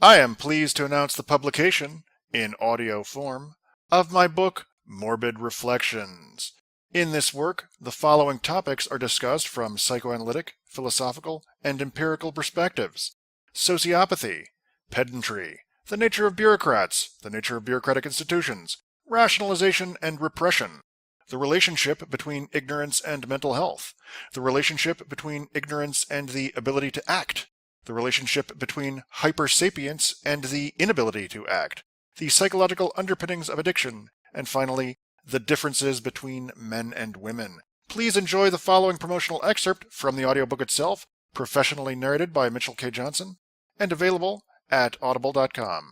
I am pleased to announce the publication, in audio form, of my book, Morbid Reflections. In this work, the following topics are discussed from psychoanalytic, philosophical, and empirical perspectives: sociopathy, pedantry, the nature of bureaucrats, the nature of bureaucratic institutions, rationalization and repression, the relationship between ignorance and mental health, the relationship between ignorance and the ability to act, the relationship between hyper-sapience and the inability to act, the psychological underpinnings of addiction, and finally, the differences between men and women. Please enjoy the following promotional excerpt from the audiobook itself, professionally narrated by Mitchell K. Johnson, and available at audible.com.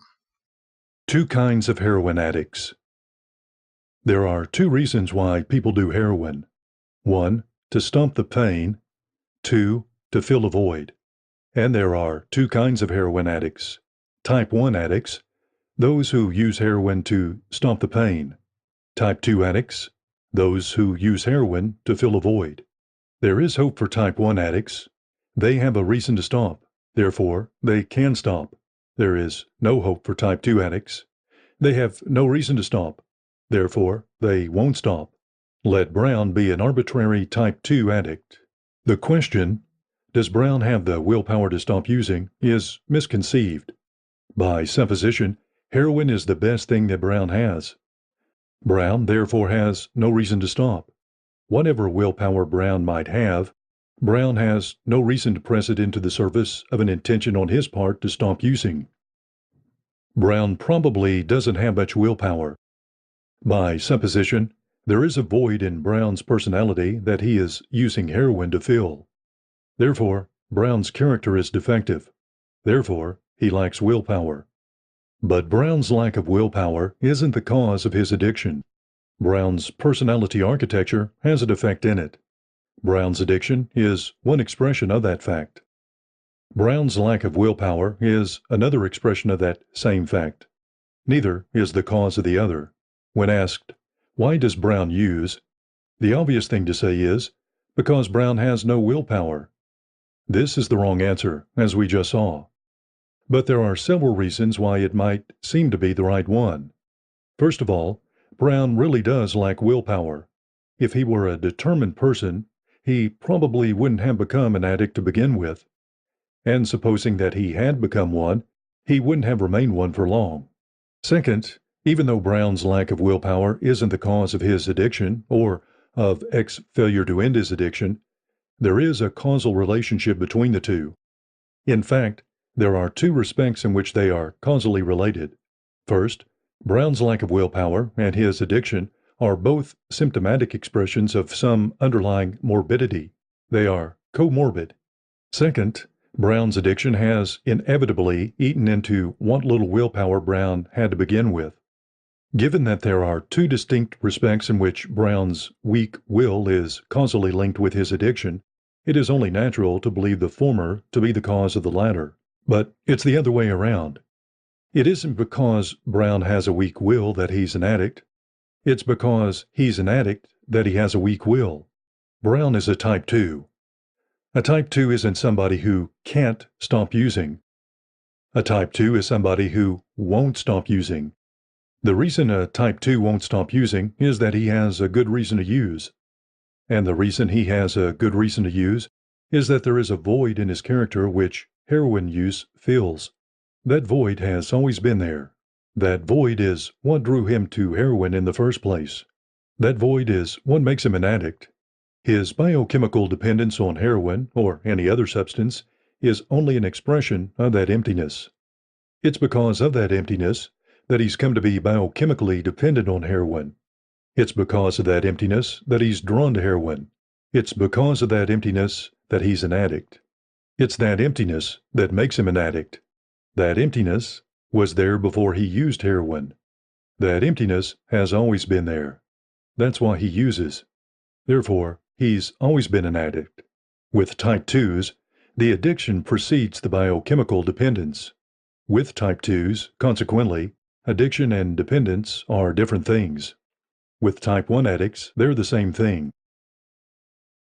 Two kinds of heroin addicts. There are two reasons why people do heroin. 1, to stomp the pain. 2, to fill a void. And there are two kinds of heroin addicts. Type 1 addicts, those who use heroin to stomp the pain. Type 2 addicts, those who use heroin to fill a void. There is hope for Type 1 addicts. They have a reason to stop. Therefore, they can stop. There is no hope for Type 2 addicts. They have no reason to stop. Therefore, they won't stop. Let Brown be an arbitrary Type 2 addict. The question, does Brown have the willpower to stop using, is misconceived. By supposition, heroin is the best thing that Brown has. Brown, therefore, has no reason to stop. Whatever willpower Brown might have, Brown has no reason to press it into the service of an intention on his part to stop using. Brown probably doesn't have much willpower. By supposition, there is a void in Brown's personality that he is using heroin to fill. Therefore, Brown's character is defective. Therefore, he lacks willpower. But Brown's lack of willpower isn't the cause of his addiction. Brown's personality architecture has a defect in it. Brown's addiction is one expression of that fact. Brown's lack of willpower is another expression of that same fact. Neither is the cause of the other. When asked, why does Brown use? The obvious thing to say is, because Brown has no willpower. This is the wrong answer, as we just saw. But there are several reasons why it might seem to be the right one. First of all, Brown really does lack willpower. If he were a determined person, he probably wouldn't have become an addict to begin with. And supposing that he had become one, he wouldn't have remained one for long. Second, even though Brown's lack of willpower isn't the cause of his addiction or of X's failure to end his addiction, there is a causal relationship between the two. In fact, there are two respects in which they are causally related. First, Brown's lack of willpower and his addiction are both symptomatic expressions of some underlying morbidity. They are comorbid. Second, Brown's addiction has inevitably eaten into what little willpower Brown had to begin with. Given that there are two distinct respects in which Brown's weak will is causally linked with his addiction, it is only natural to believe the former to be the cause of the latter. But it's the other way around. It isn't because Brown has a weak will that he's an addict. It's because he's an addict that he has a weak will. Brown is a Type 2. A Type 2 isn't somebody who can't stop using. A Type 2 is somebody who won't stop using. The reason a Type 2 won't stop using is that he has a good reason to use. And the reason he has a good reason to use is that there is a void in his character which heroin use fills. That void has always been there. That void is what drew him to heroin in the first place. That void is what makes him an addict. His biochemical dependence on heroin or any other substance is only an expression of that emptiness. It's because of that emptiness that he's come to be biochemically dependent on heroin. It's because of that emptiness that he's drawn to heroin. It's because of that emptiness that he's an addict. It's that emptiness that makes him an addict. That emptiness was there before he used heroin. That emptiness has always been there. That's why he uses. Therefore, he's always been an addict. With Type 2s, the addiction precedes the biochemical dependence. With Type 2s, consequently, addiction and dependence are different things. With Type 1 addicts, they're the same thing.